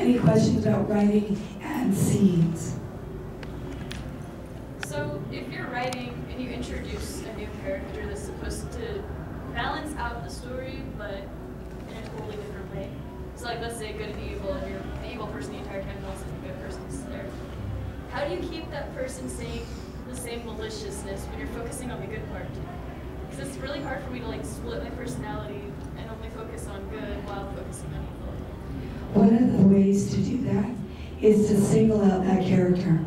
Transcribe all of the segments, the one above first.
any questions about writing and scenes? So if you're writing and you introduce a new character that's supposed to balance out the story, but in a totally different way. So like, let's say good and evil, and you're the evil person the entire time, and also the good person's there. How do you keep that person saying the same maliciousness when you're focusing on the good part? Because it's really hard for me to like split my personality and only focus on good while focusing on evil. One of the ways to do that is to single out that character.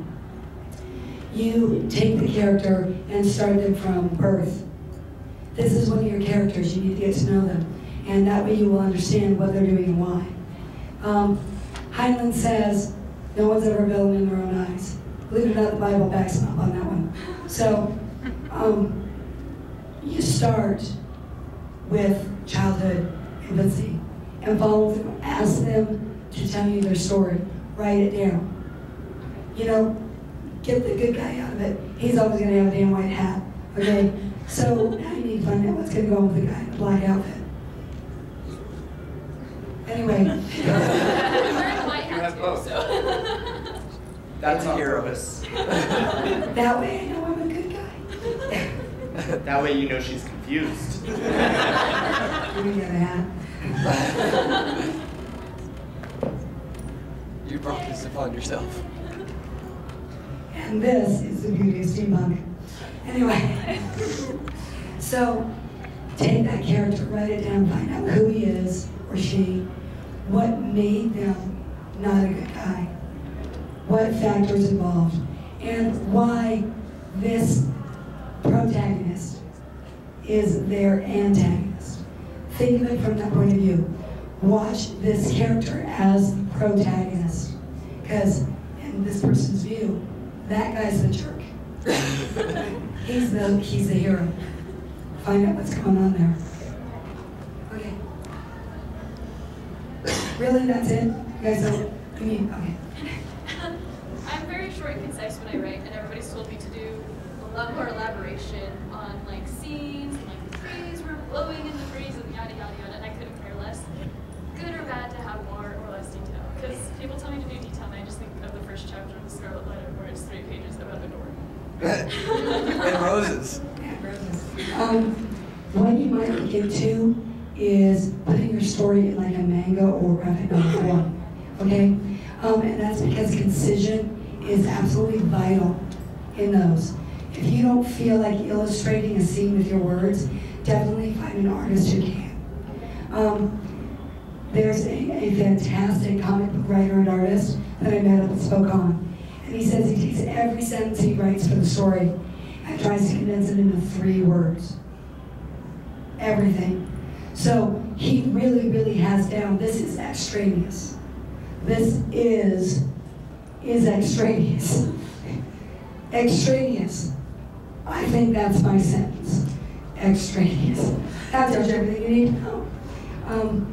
You take the character and start them from birth. This is one of your characters, you need to get to know them. And that way you will understand what they're doing and why. Heinlein says, no one's ever a villain in their own eyes. Believe it or not, the Bible backs up on that one. So, you start with childhood infancy and follow them, ask them to tell you their story, write it down. You know, get the good guy out of it. He's always gonna have a damn white hat, okay? So now you need to find out what's gonna go on with the guy in the black outfit. Anyway. You have both. That's on purpose. That way I know I'm a good guy. That way you know she's confused. Give me the other hat. You brought this upon yourself. And this is the beauty of steampunk. Anyway, so take that character, write it down, find out who he is or she, what made them not a good guy, what factors involved, and why this protagonist is their antagonist. Think of it from that point of view. Watch this character as the protagonist, because in this person's view, that guy's the jerk. He's the hero. Find out what's going on there. Okay. Really, that's it? You guys don't, okay. I'm very short and concise when I write, and everybody's told me to do a lot more elaboration on like scenes, and like the trees were blowing in the breeze, and yada yada yada, and I couldn't care less. Good or bad to have more or less detail, because people tell me to do detail, and I just think of the first chapter of the Scarlet Letter, where it's 3 pages about a door. And roses. What you might look into is putting your story in like a manga or graphic novel form, okay? And that's because concision is absolutely vital in those. If you don't feel like illustrating a scene with your words, definitely find an artist who can. There's a fantastic comic book writer and artist that I met up and spoke on. And he says he takes every sentence he writes for the story and tries to condense it into 3 words. Everything. So he really, really has down, this is extraneous. This is extraneous. Extraneous. I think that's my sentence. Extraneous. That tells you everything you need to know.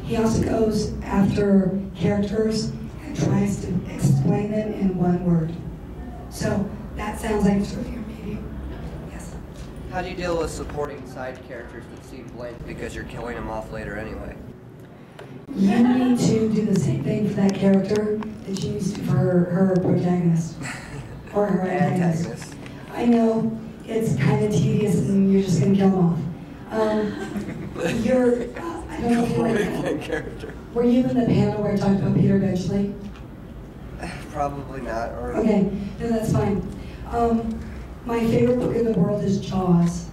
He also goes after characters and tries to explain them in 1 word. So that sounds like sort of your medium. Yes. How do you deal with supporting side characters that seem blank because you're killing them off later anyway? You need to do the same thing for that character that you used to for her protagonist. Or her antagonist. I know it's kind of tedious and you're just going to kill them off. I don't know if you were character. Were you in the panel where I talked about Peter Benchley? Probably not. Or Okay, no, that's fine. My favorite book in the world is Jaws.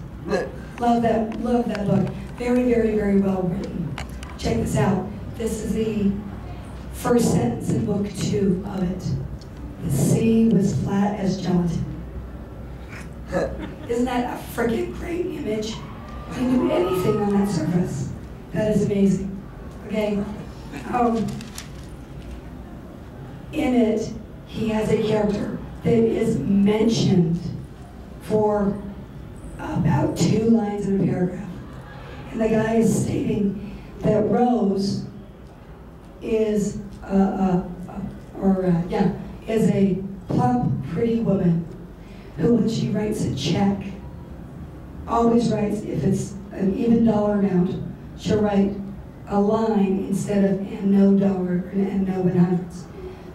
Love that book. Very, very, very well written. Check this out. This is the first sentence in book 2 of it. The sea was flat as gelatin. Isn't that a freaking great image? You can do anything on that surface. That is amazing. Okay? In it, he has a character that is mentioned for about 2 lines in a paragraph. And the guy is stating that Rose is a plump, pretty woman who, when she writes a check, always writes, if it's an even dollar amount, she'll write a line instead of and no dollar and no 100.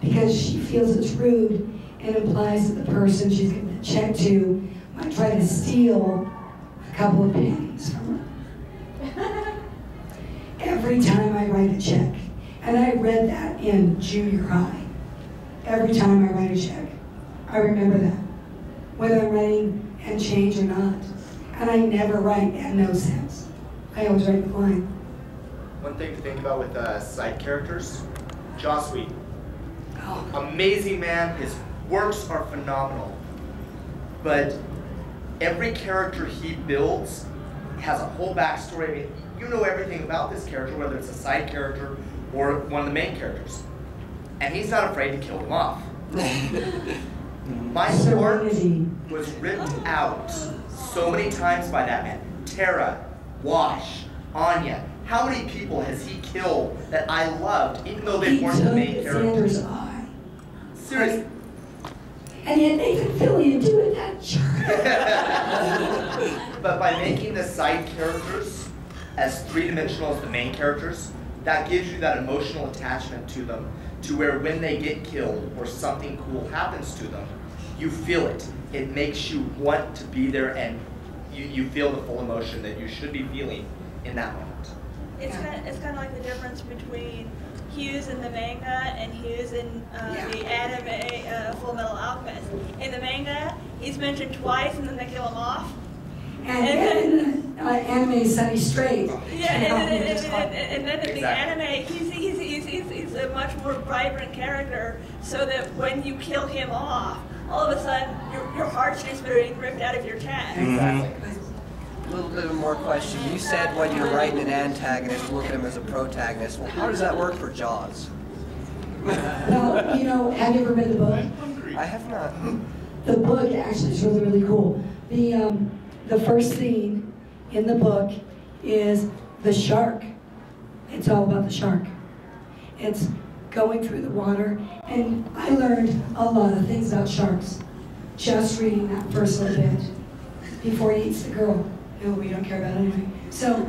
because she feels it's rude and implies that the person she's giving the check to might try to steal a couple of pennies from her. Every time I write a check, and I read that in junior high, every time I write a check, I remember that, whether I'm writing and change or not. And I never write and no sense. I always write the line. One thing to think about with side characters, Joss Whedon. Oh. Amazing man, his works are phenomenal. But every character he builds has a whole backstory. I mean, you know everything about this character, whether it's a side character or one of the main characters. And he's not afraid to kill them off. My heart was ripped out so many times by that man. Tara, Wash, Anya. How many people has he killed that I loved, even though they weren't the main characters? Seriously. And yet Nathan Fillion doing that jerk. But by making the side characters as three-dimensional as the main characters, that gives you that emotional attachment to them, to where when they get killed or something cool happens to them, you feel it. It makes you want to be there, and you feel the full emotion that you should be feeling in that moment. It's kind of like the difference between Hughes in the manga and Hughes in the anime Full Metal Alchemist. In the manga, he's mentioned twice and then they kill him off. And then anime Sunny Straight. Yeah, and then in the anime, he's a much more vibrant character, so that when you kill him off, all of a sudden your heartstrings are being ripped out of your chest. Exactly. A little bit of more question. You said when you're writing an antagonist, look at him as a protagonist. Well, how does that work for Jaws? Well, you know, have you ever read the book? I have not. The book actually is really, really cool. The first scene in the book is the shark. It's all about the shark. It's going through the water, and I learned a lot of things about sharks just reading that first little bit before he eats the girl, who we don't care about anyway. So,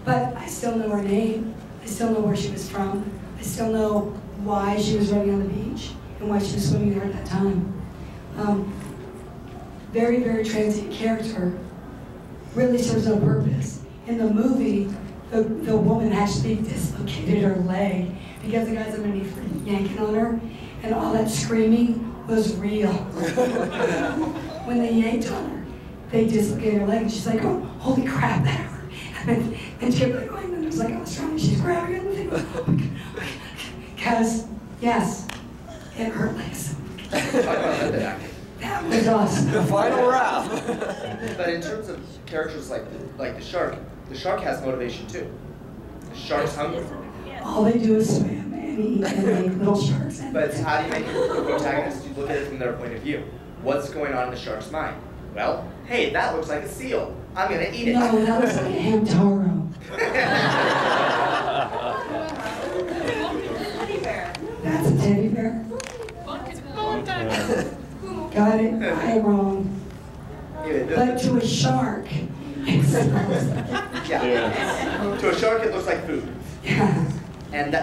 but I still know her name. I still know where she was from. I still know why she was running on the beach and why she was swimming there at that time. Very, very transient character, really serves no purpose. In the movie, the woman actually dislocated her leg because the guys underneath were yanking on her, and all that screaming was real. When they yanked on her, they dislocated her leg, and she's like, oh, holy crap, that hurt. And she kept like going, and it was like, I was trying, and she's grabbing it, and because, yes, it hurt like so. That was awesome. The final wrap. But in terms of characters like the shark has motivation too. The shark's hungry. All they do is swim and eat and make little sharks. But how do you make it the protagonist? You look at it from their point of view. What's going on in the shark's mind? Well, hey, that looks like a seal. I'm gonna eat it. No, that looks like a Hamtaro. That's a teddy bear. Got it? I am wrong. But to a shark, it smells like To a shark, it looks like food. yeah. And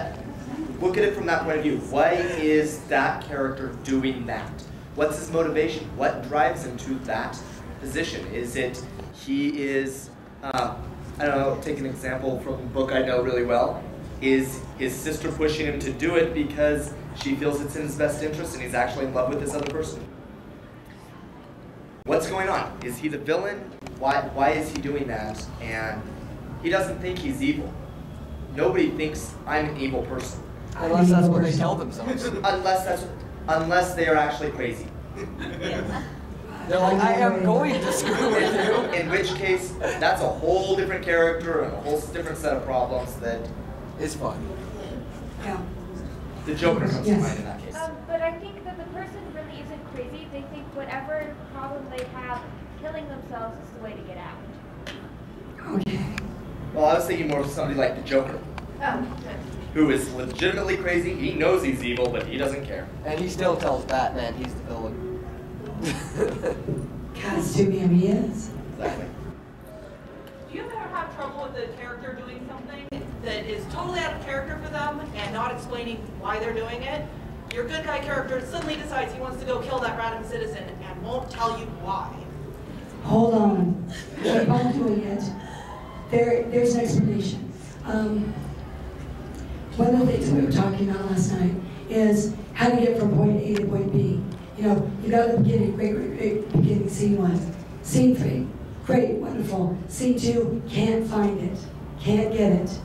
look at it from that point of view. Why is that character doing that? What's his motivation? What drives him to that position? Is it he is, I don't know, take an example from a book I know really well. Is his sister pushing him to do it because she feels it's in his best interest and he's actually in love with this other person? What's going on? Is he the villain? Why is he doing that? And he doesn't think he's evil. Nobody thinks I'm an evil person. Unless that's what they tell themselves. Unless they are actually crazy. They're like, I am going to screw with you. In which case, that's a whole different character and a whole different set of problems that It's fun. Yeah. the Joker comes to mind in that case. But I think that the person really isn't crazy. They think whatever problem they have, killing themselves is the way to get out. Okay. Well, I was thinking more of somebody like the Joker, Oh, who is legitimately crazy. He knows he's evil, but he doesn't care. And he still tells Batman he's the villain. Because to him he is. Exactly. Do you ever have trouble with the character doing something that is totally out of character for them and not explaining why they're doing it, your good guy character suddenly decides he wants to go kill that random citizen and won't tell you why. Hold on. Keep on doing it. There's an explanation. One of the things we were talking about last night is how to get from point A to point B. You know, you got the beginning, great beginning, scene 1. Scene 3, great, wonderful. Scene 2, can't find it, can't get it.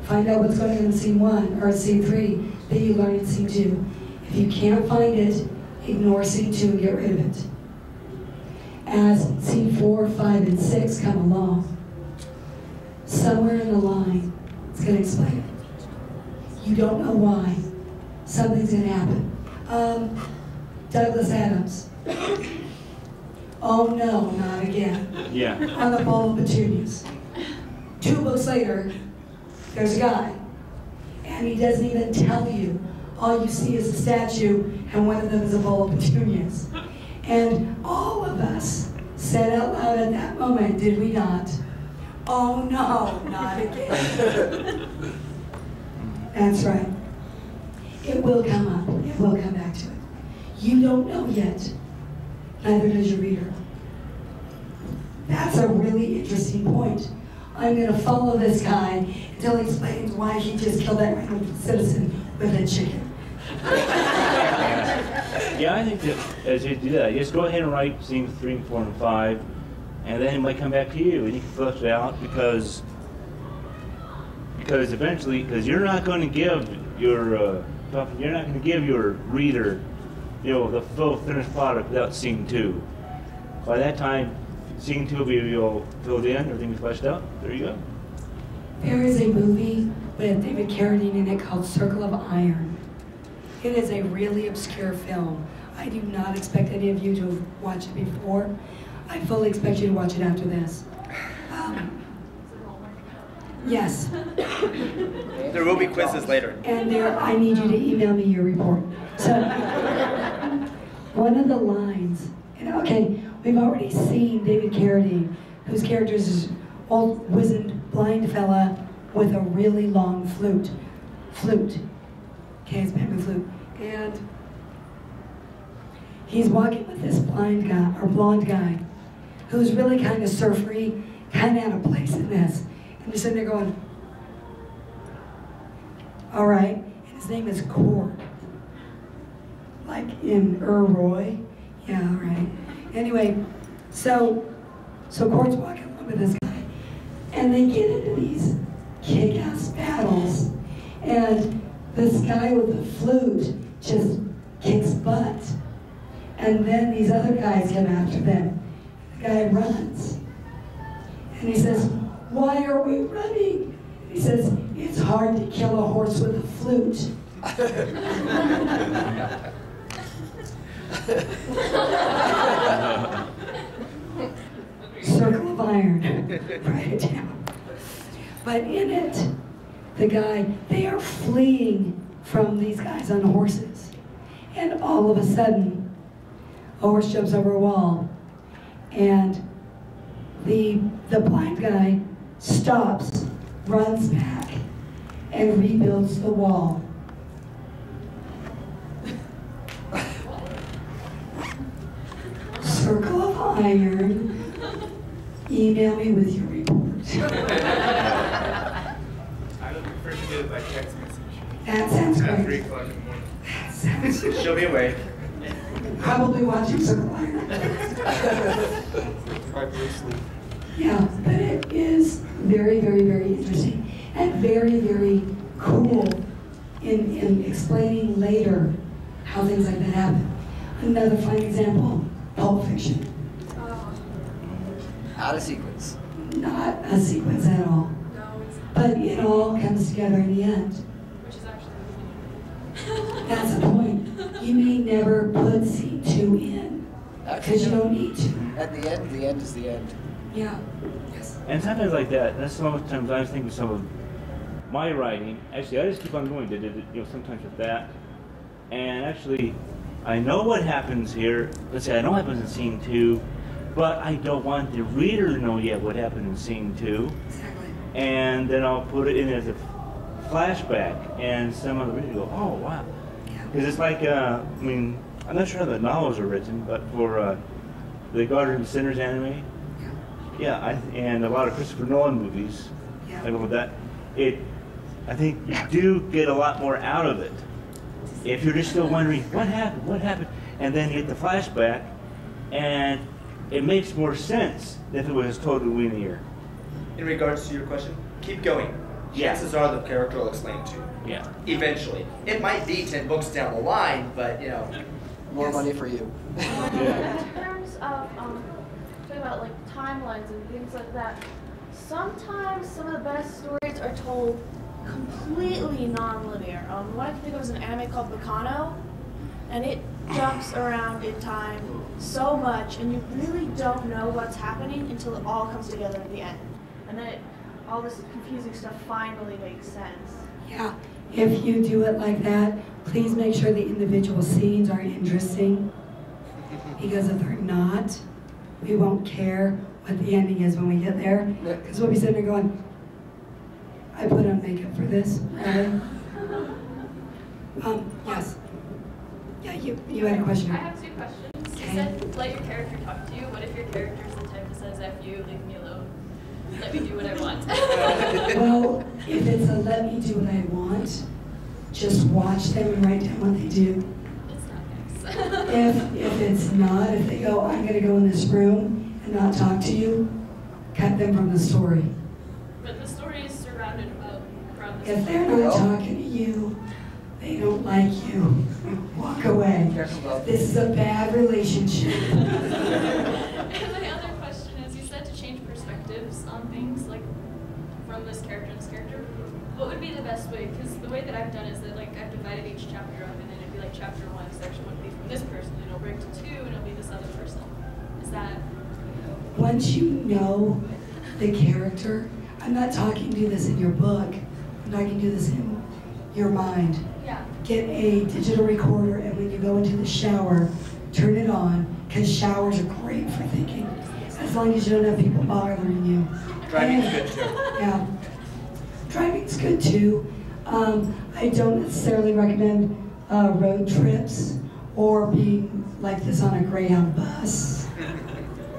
Find out what's going on in scene 1 or scene 3 that you learn in scene 2. If you can't find it, ignore scene 2 and get rid of it. As scene 4, 5, and 6 come along, somewhere in the line, it's going to explain it. You don't know why. Something's going to happen. Douglas Adams. Oh no, not again. Yeah. On the bowl of petunias. 2 books later, there's a guy, and he doesn't even tell you. All you see is a statue, and one of them is a bowl of petunias. And all of us said out loud at that moment, did we not? Oh no, not again. That's right. It will come up. It will come back to it. You don't know yet. Neither does your reader. That's a really interesting point. I'm going to follow this guy until he explains why he just killed that random citizen with a chicken. Yeah, I think that as you do that, just go ahead and write scenes 3, 4, and 5, and then it might come back to you, and you can flush it out because eventually, because you're not going to give your reader, you know, the full finished product without scene 2. By that time, scene 2 will be filled in, everything's fleshed out. There you go. There is a movie with David Carradine in it called Circle of Iron. It is a really obscure film. I do not expect any of you to have watched it before. I fully expect you to watch it after this. Yes. There will be quizzes later. And I need you to email me your report. So, one of the lines, and okay, we've already seen David Carradine, whose character is an old, wizened, blind fella with a really long flute. Okay, it's bamboo flute. And he's walking with this blind guy, or blonde guy, who's really kind of surfery, kind of out of place in this. And he's sitting there going, all right, and his name is Cord. Like in Roy. Yeah, all right. Anyway, so Cord's walking along with this guy, and they get into these kick-ass battles, and this guy with the flute just kicks butt. And then these other guys come after them. The guy runs. And he says, why are we running? He says, it's hard to kill a horse with a flute. Circle of Iron. Write it down. But in it, they are fleeing from these guys on horses. And all of a sudden, a horse jumps over a wall. And the blind guy stops, runs back, and rebuilds the wall. Circle of Iron. Email me with your report. I would prefer to do it by text message. That sounds At 3 great. o'clock in the morning. That sounds great. She'll be awake. Probably watching Circle of Iron. Probably asleep. Yeah, but it is very, very, very interesting and very, very cool in explaining later how things like that happen. Another fine example, Pulp Fiction. Out of sequence. Not a sequence at all. No, it's But it all comes together in the end. which is actually That's the point. You may never put scene 2 in because you don't need to. At the end is the end. Yeah. Yes. And sometimes like that, that's sometimes I think of some of my writing. Actually, I just keep on going, sometimes with that. And actually, I know what happens here. Let's say I know what happens in scene 2, but I don't want the reader to know yet what happened in scene 2. Exactly. and then I'll put it in as a flashback, and some of the readers go, "Oh wow," because it's like I mean, I'm not sure how the novels are written, but for the Guardian of Sinners anime, and a lot of Christopher Nolan movies, like with that, I think you do get a lot more out of it. If you're just still wondering what happened, and then you get the flashback, and it makes more sense than if it was totally linear. In regards to your question, keep going. Chances are the character will explain it to you. Yeah. Eventually. It might be 10 books down the line, but you know. More money for you. In terms of talking about like timelines and things like that, sometimes some of the best stories are told completely non-linear. One I can think of is an anime called Bacano, and it jumps around in time so much, and you really don't know what's happening until it all comes together at the end, and then all this confusing stuff finally makes sense. Yeah, if you do it like that, please make sure the individual scenes are interesting, because if they're not, we won't care what the ending is when we get there, because we'll be sitting there going, I put on makeup for this, really? Yes. Yeah, you had a question. I have 2 questions. Okay. You said let your character talk to you. What if your character's the type that says, F you, leave me alone, let me do what I want? Well, if it's a let me do what I want, just watch them and write down what they do. It's not nice. If it's not, if they go, I'm going to go in this room and not talk to you, cut them from the story. But the story is surrounded from the If they're not talking to you, they don't like you, walk away. This is a bad relationship. And my other question is, you said to change perspectives on things, like from this character and this character. What would be the best way? Because the way that I've done is that like I've divided each chapter up, and then it'd be like chapter 1, section 1 would be from this person, and it'll break to 2, and it'll be this other person. Is that? Once you know the character, I'm not talking to this in your book, I'm talking to this in your mind. Yeah. Get a digital recorder, and when you go into the shower, turn it on, because showers are great for thinking, as long as you don't have people bothering you. Driving's good too. Yeah. Driving's good too. I don't necessarily recommend road trips or being like this on a Greyhound bus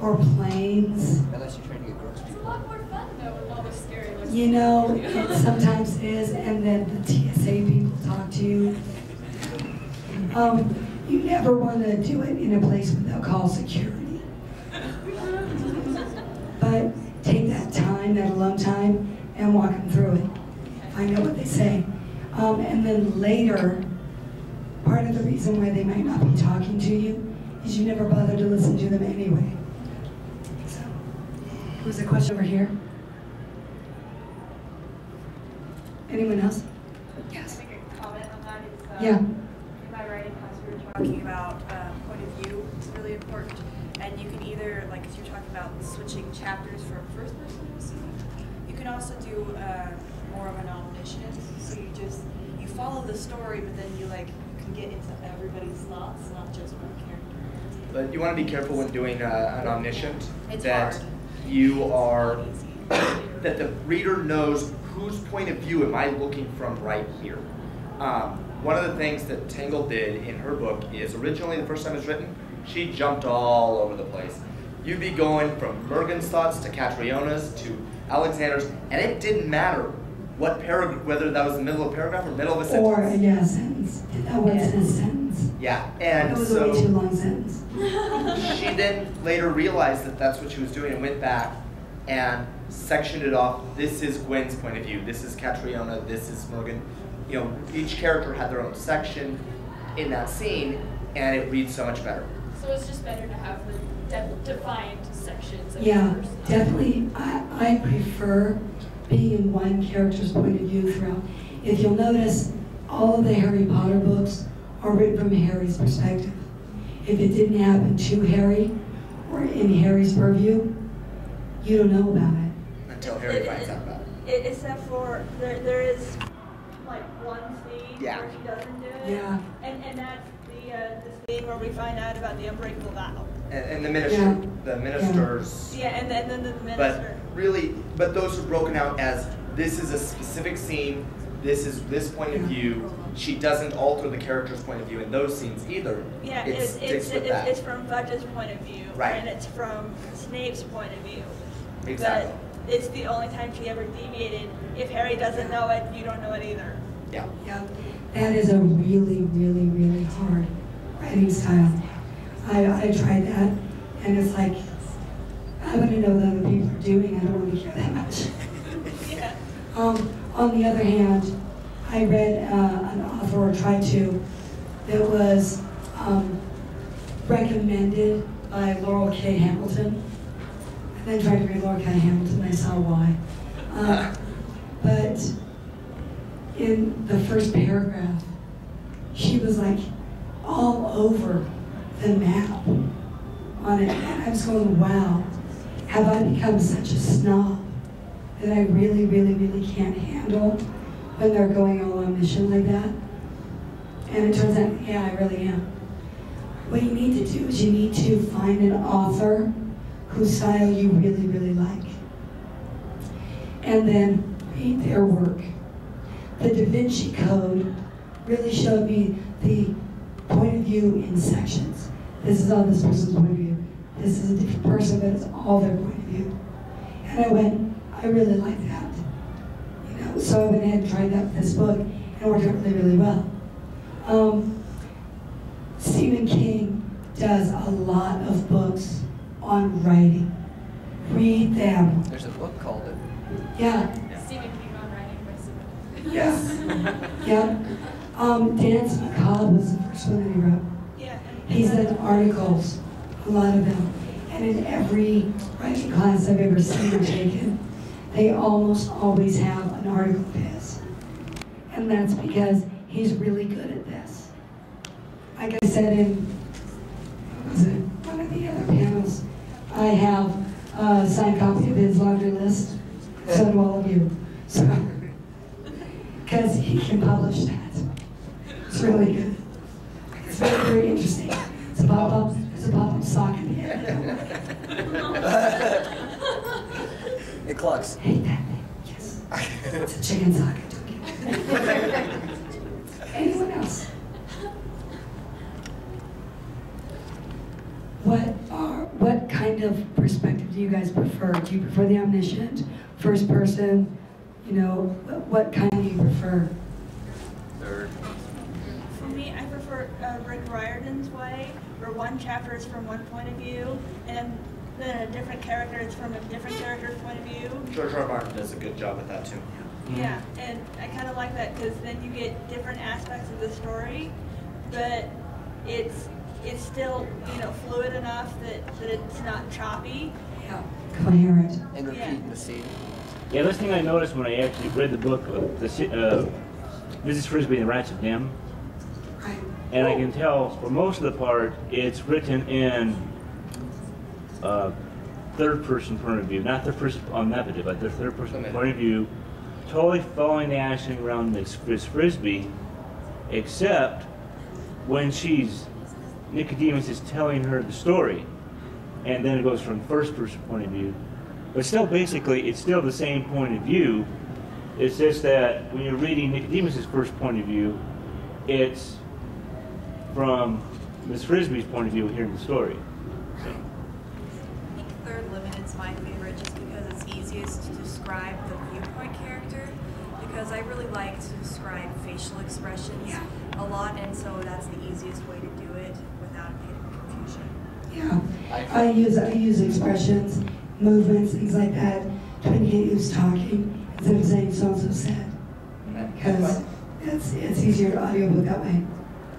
or planes. Unless you're trying to get groceries. It's a lot more fun though with all the scary looks. You know, it sometimes is, and then the TSA people talk to you. You never want to do it in a place where they'll call security. But take that time, that alone time, and walk them through it. Find out what they say. And then later, part of the reason why they might not be talking to you is you never bother to listen to them anyway. So, who's a question over here? Anyone else? Yes. Make a comment on that. It's, Yeah. In my writing class, we were talking about point of view. It's really important. And you can either, like, if you're talking about switching chapters from first person to second, you can also do more of an omniscient. So you follow the story, but then you can get into everybody's thoughts, not just one character. But you want to be careful when doing an omniscient, It's that hard. you are, Not easy. that the reader knows whose point of view am I looking from right here. One of the things that Tangle did in her book is originally the first time it was written, she jumped all over the place. You'd be going from Mergen's thoughts to Catriona's to Alexander's, and it didn't matter what paragraph, whether that was the middle of a paragraph or middle of a sentence. Or, yeah, a sentence. That wasn't a sentence. Yeah, That and was a way too so long sentence. she then later realized that that's what she was doing and went back and sectioned it off. This is Gwen's point of view. This is Catriona. This is Mergen. You know, each character had their own section in that scene, and it reads so much better. So it's just better to have the defined sections. Of Yeah, the first definitely. I prefer being in one character's point of view throughout. If you'll notice, all of the Harry Potter books are written from Harry's perspective. If it didn't happen to Harry or in Harry's purview, you don't know about it. Until Harry finds out about it. Except for there is like one scene Yeah. where she doesn't do it. Yeah. And that's the scene where we find out about the unbreakable vow. And the minister, the ministers. Yeah, and then the But minister. really, but those are broken out as this is a specific scene, this is this point of view. She doesn't alter the character's point of view in those scenes either. Yeah, It sticks with that. it's from Fudge's point of view, Right. and it's from Snape's point of view. Exactly. But it's the only time she ever deviated. If Harry doesn't know it, you don't know it either. Yeah. Yeah, that is a really, really, really hard writing style. I tried that, and it's like, I want to know what other people are doing. I don't really care that much. Yeah. On the other hand, I read an author, or tried to, that was recommended by Laurel K. Hamilton. I then tried to read Laurel K. Hamilton, and I saw why. But in the first paragraph, she was like all over the map on it. And I was going, wow, have I become such a snob that I really, really, really can't handle when they're going all on mission like that? And it turns out, yeah, I really am. What you need to do is you need to find an author whose style you really, really like. And then read their work. The Da Vinci Code really showed me the point of view in sections. This is all this person's point of view. This is a different person, but it's all their point of view. And I went, I really like that. You know, so I went ahead and tried that with this book, and it worked out really, really well. Stephen King does a lot of books on writing. Read them. There's a book called it. Yeah. Stephen King on writing by Stephen. Yes. Yeah. Dance Macabre was the first one that he wrote. Yeah. He's done articles, a lot of them. And in every writing class I've ever seen or taken, they almost always have an article of his. And that's because he's really good at this. Like I said in one of the other panels, I have a signed copy of his laundry list. So do all of you. So, because he can publish that. It's really good. It's very, very interesting. It's a pop-up. There's a pop-up sock in the end. It clucks. Hate that thing. Yes. It's a chicken sock. I took it. Anyone else? What kind of perspective do you guys prefer? Do you prefer the omniscient, first person? You know, what kind do you prefer? Third. For me, I prefer Rick Riordan's way, where one chapter is from one point of view, and then a different character is from a different character's point of view. George R. Martin does a good job with that too. Yeah, and I kind of like that because then you get different aspects of the story, but it's still, you know, fluid enough that it's not choppy. Yeah, coherent. And repeating the scene. Yeah, this thing I noticed when I actually read the book of Mrs. Frisbee and the Rats of Dim, Right. and I can tell for most of the part it's written in third-person point of view, not third person omnipotent, but the third-person point of view, totally following the action around Miss Frisbee, except when Nicodemus is telling her the story, and then it goes from first-person point of view. But still, basically, it's still the same point of view. It's just that when you're reading Nicodemus's first point of view, it's from Miss Frisbee's point of view here in the story. I think Third Limited's my favorite just because it's easiest to describe the viewpoint character, because I really like to describe facial expressions a lot, and so that's the easiest way to do it without a bit of confusion. Yeah, I use expressions, movements, things like that to indicate who's talking instead of saying so-and-so said. Because it's easier to audiobook that way.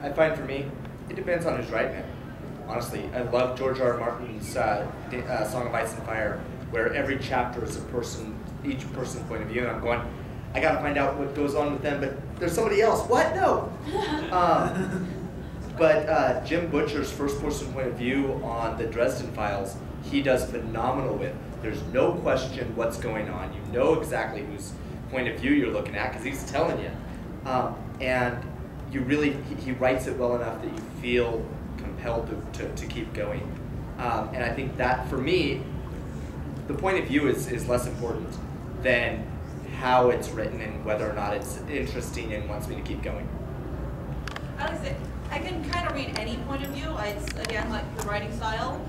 I find for me, it depends on who's writing it. Honestly, I love George R. Martin's Song of Ice and Fire, where every chapter is each person's point of view, and I'm going, I gotta find out what goes on with them, but there's somebody else. What? No. But Jim Butcher's first-person point of view on the Dresden Files, he does phenomenal with. There's no question what's going on. You know exactly whose point of view you're looking at because he's telling you. And you really, he writes it well enough that you feel compelled to keep going. And I think that, for me, the point of view is less important than how it's written and whether or not it's interesting and wants me to keep going. I like to say, I can kind of read any point of view. It's, again, like the writing style,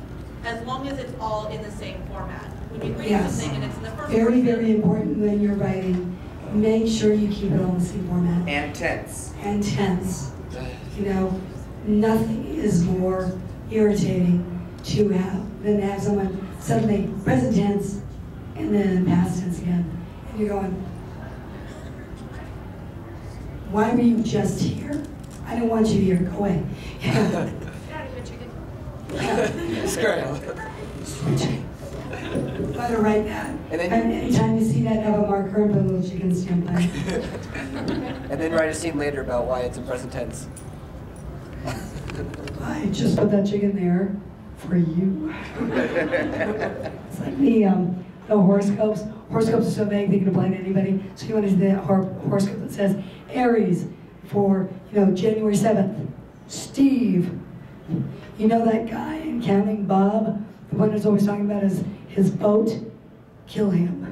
as long as it's all in the same format. When you read something and it's in the first Very, person, very important when you're writing. Make sure you keep it all in the same format. And tense. And tense. You know, nothing is more irritating to have than to have someone suddenly present tense and then past tense again. And you're going, why were you just here? I don't want you here. Go away. Yeah. Scram. Gotta write that. And then anytime you see that, have a marker and put a little chicken stamp on it. And then write a scene later about why it's in present tense. I just put that chicken there for you. It's like the horoscopes. Horoscopes are so vague they can apply to anybody. So you want to do that horoscope that says Aries for January 7th. Steve. You know that guy in Counting Bob? The one who's always talking about his boat? Kill him.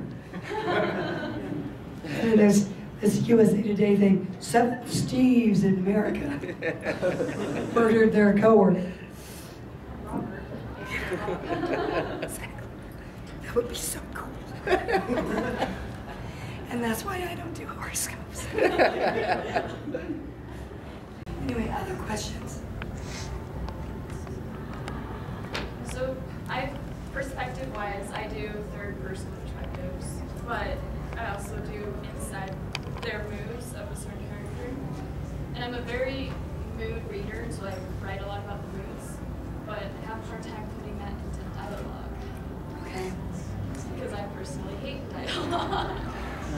And there's this USA Today thing, 7 Steves in America murdered their coworker. That would be so cool. And that's why I don't do horoscopes. Anyway, other questions? So, perspective-wise, I do third-person perspectives, but I also do inside their moods of a certain character. And I'm a very mood reader, so I write a lot about the moods, but I have a hard time putting that into dialogue. Okay. Because I personally hate dialogue.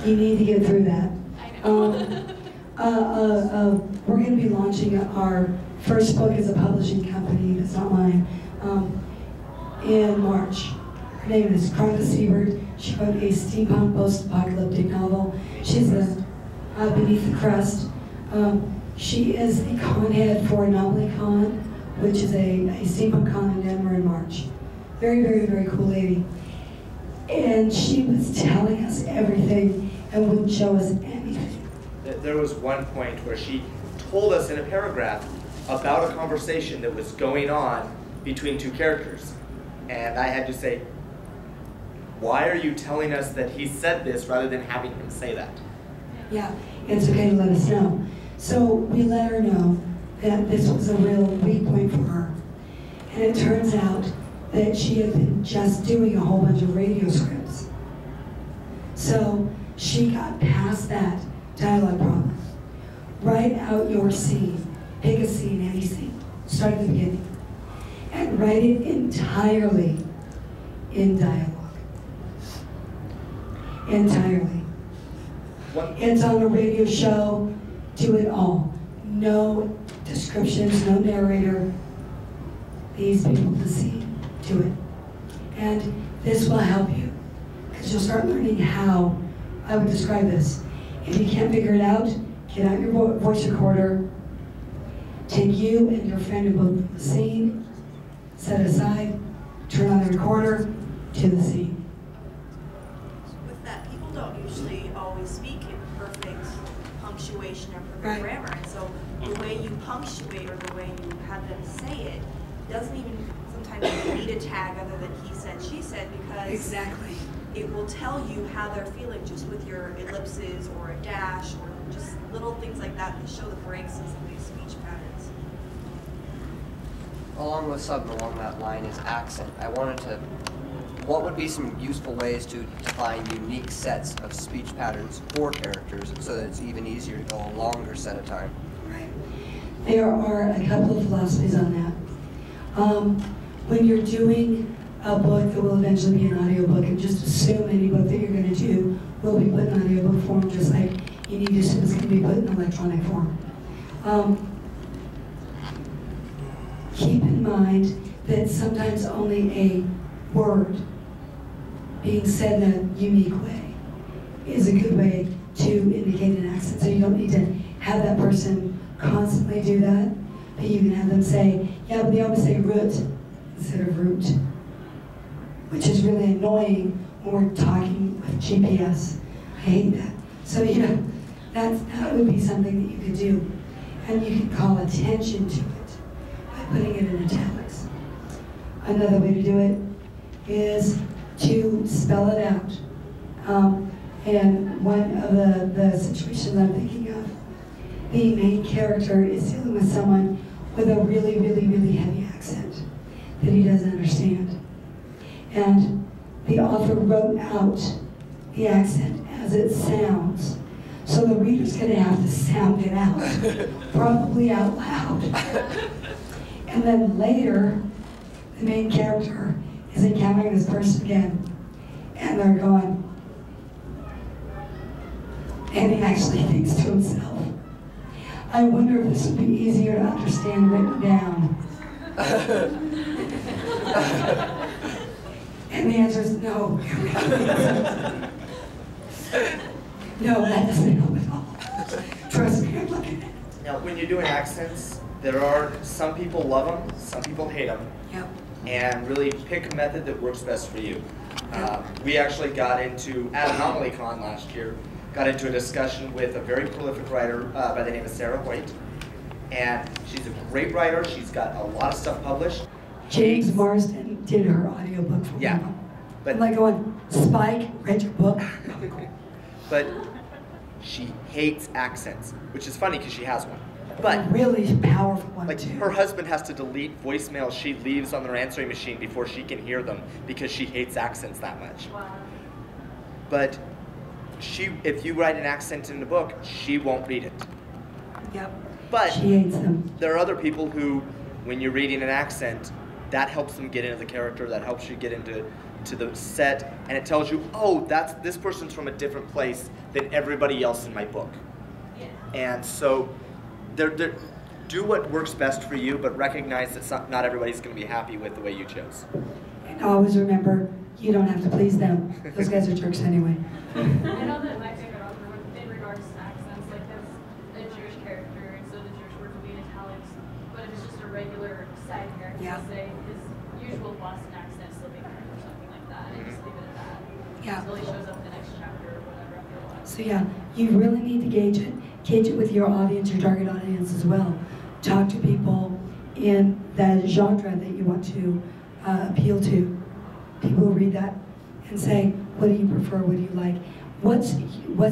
You need to get through that. I know. We're going to be launching our first book as a publishing company, that's not mine, in March. Her name is Carla Siebert. She wrote a steampunk post-apocalyptic novel. She's Beneath the Crust. She is the con head for Anomaly Con, which is a steampunk con in Denver in March. Very, very, very cool lady. And she was telling us everything and wouldn't show us anything. There was one point where she told us in a paragraph about a conversation that was going on between two characters. And I had to say, why are you telling us that he said this rather than having him say that? Yeah, it's okay to let us know. So we let her know that this was a real weak point for her. And it turns out that she had been just doing a whole bunch of radio scripts. So she got past that dialogue problem. Write out your scene. Pick a scene, any scene. Start at the beginning. And write it entirely in dialogue. Entirely. It's on a radio show. Do it all. No descriptions, no narrator. These people, the scene. Do it. And this will help you. Because you'll start learning how I would describe this. If you can't figure it out, get out your voice recorder. Take you and your friend in both the scene. Set it aside. Turn on the recorder to the scene. With that, people don't usually always speak in perfect punctuation or perfect grammar. And so the way you punctuate or the way you have them say it doesn't even sometimes need a tag other than he said, she said, because it will tell you how they're feeling just with your ellipses or a dash or just little things like that that show the breaks in some of these speech patterns. Along with something along that line is accent. I wanted to, what would be some useful ways to define unique sets of speech patterns for characters so that it's even easier to go a longer set of time? Right. There are a couple of philosophies on that. When you're doing a book that will eventually be an audiobook, and just assume any book that you're going to do will be put in audiobook form, just like you need to assume it's going to be put in electronic form. Keep in mind that sometimes only a word being said in a unique way is a good way to indicate an accent. So you don't need to have that person constantly do that, but you can have them say, yeah, but they always say root instead of root, which is really annoying when we're talking with GPS. I hate that. So, you know, that would be something that you could do. And you could call attention to it by putting it in italics. Another way to do it is to spell it out. And one of the situations I'm thinking of, the main character is dealing with someone with a really, really, really heavy accent that he doesn't understand. And the author wrote out the accent as it sounds. So the reader's gonna have to sound it out, probably out loud. And then later, the main character is encountering this person again, and they're going, and he actually thinks to himself, I wonder if this would be easier to understand written down. And the answer is no. No, that doesn't help at all. Trust me, I'm looking at it. Now, when you're doing accents, there are some people love them, some people hate them. Yep. And really pick a method that works best for you. We actually got into, at AnomalyCon last year, got into a discussion with a very prolific writer by the name of Sarah White. And she's a great writer. She's got a lot of stuff published. James Marsden did her audiobook for me. Yeah. But I'm like going, Spike, read your book. But she hates accents, which is funny because she has one. But really powerful one like too. her husband has to delete voicemails she leaves on their answering machine before she can hear them because she hates accents that much. Wow. But if you write an accent in the book, she won't read it. Yep. But she hates them. There are other people who, when you're reading an accent, that helps them get into the character, that helps you get into the set, and it tells you, oh, this person's from a different place than everybody else in my book. Yeah. And so, do what works best for you, but recognize that not everybody's going to be happy with the way you chose. And always remember, you don't have to please them. Those guys are jerks anyway. I know that my favorite author, in regards to accents, like has a Jewish character, and so the Jewish words will be in italics, but if it's just a regular side character, Yeah. say his usual Boston accent still be there or something like that, and just leave it at that. Yeah. Until he shows up in the next chapter or whatever after a while. So yeah, you really need to gauge it. Gauge it with your audience, your target audience as well. Talk to people in that genre that you want to appeal to. People who read that and say, what do you prefer, what do you like? What's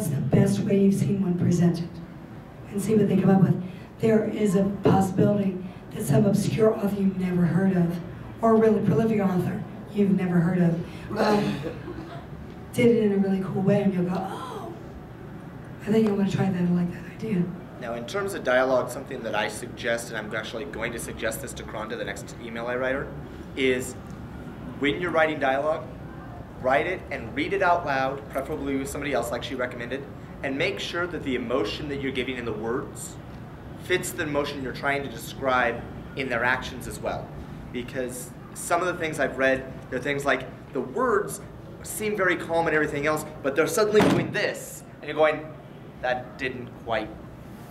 the best way you've seen one presented? And see what they come up with. There is a possibility that some obscure author you've never heard of, or a really prolific author you've never heard of, did it in a really cool way, and you'll go, oh, I think I'm going to try that. I like that idea. Now, in terms of dialogue, something that I suggest, and I'm actually going to suggest this to Kronda, the next email I write her, is when you're writing dialogue, write it and read it out loud, preferably with somebody else like she recommended, and make sure that the emotion that you're giving in the words fits the emotion you're trying to describe in their actions as well. Because some of the things I've read, they're things like the words seem very calm and everything else, but they're suddenly doing this, and you're going, that didn't quite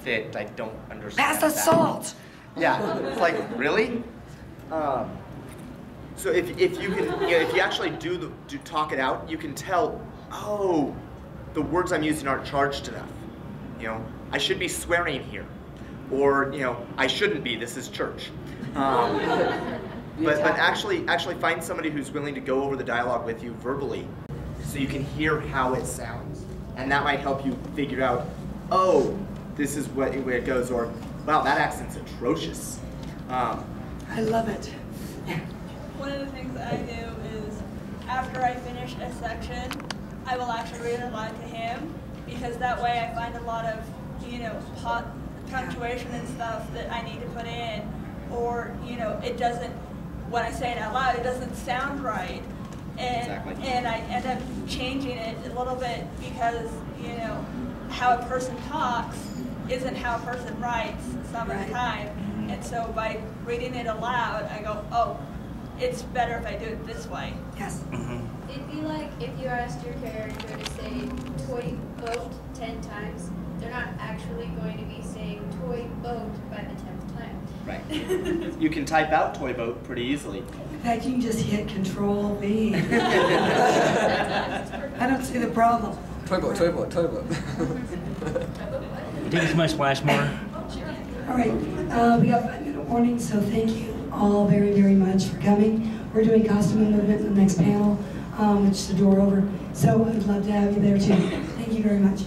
fit, I don't understand Pass the salt! Yeah, it's like, really? So if you can, if you actually do talk it out, you can tell, oh, the words I'm using aren't charged enough. I should be swearing here, or I shouldn't be. This is church. But actually find somebody who's willing to go over the dialogue with you verbally, so you can hear how it sounds, and that might help you figure out, oh, this is where it goes, or wow, that accent's atrocious. I love it. One of the things I do is, after I finish a section, I will actually read it aloud to him, because that way I find a lot of, punctuation and stuff that I need to put in, or, it doesn't, when I say it out loud, it doesn't sound right. And I end up changing it a little bit because, how a person talks isn't how a person writes some of the time. And so by reading it aloud, I go, oh, it's better if I do it this way. Yes. It'd be like if you asked your character to say toy boat 10 times, they're not actually going to be saying toy boat by the 10th time. Right. You can type out toy boat pretty easily. In fact, you can just hit Control V. I don't see the problem. Toy boat, toy boat, toy boat. You think it's my splash more? All right, we got 5-minute warning, so thank you all very, very much for coming. We're doing costume and movement in the next panel, which is the door over. So I'd love to have you there too. Thank you very much.